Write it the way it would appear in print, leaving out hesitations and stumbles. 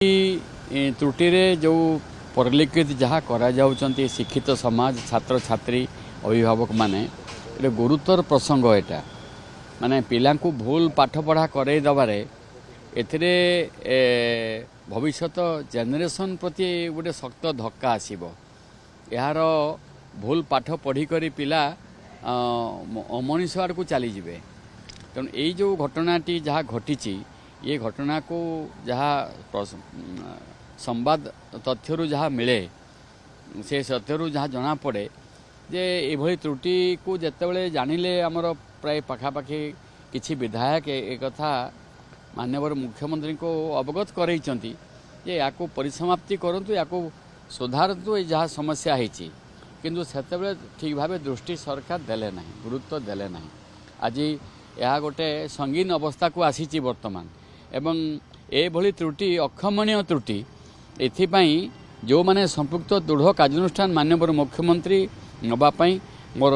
त्रुटि जो परिलिखित जहाँ करा शिक्षित समाज छात्र छात्री अभिभावक माने गुरुतर प्रसंग एटा माने पिला को भूल पाठ पढ़ा करई दबारे एथिरे भविष्यत जेनेरेशन प्रति गोटे शक्त धक्का आसीबो। यार भूल पाठ पढ़ी करी पिला अमनीष आड़ को चली जिवे। तेणु यही जो घटनाटी जहाँ घटी ये घटना को जहाँ संवाद तथ्यरू जहाँ मिले से तथ्यरू जहाँ जना पड़े जे एभली त्रुटि को जितेबाला जानिले आमर प्राय पाखापाखि किछि विधायक एक कथा माननीय मुख्यमंत्री को अवगत करैचंती जे याको परिसमाप्ति करंतु याको सुधारतु जहाँ समस्या होती किंतु सेतेबेले ठीक भाव दृष्टि सरकार देले नहीं, गुरुत्व देले नहीं। आज यह गोटे संगीन अवस्था को आसी वर्तमान एवं एभली त्रुटि अक्षमणीय त्रुटि एथिपाई जो माने संपुक्त दृढ़ कार्यानुष्ठान माननीय मुख्यमंत्री नबापाई मोर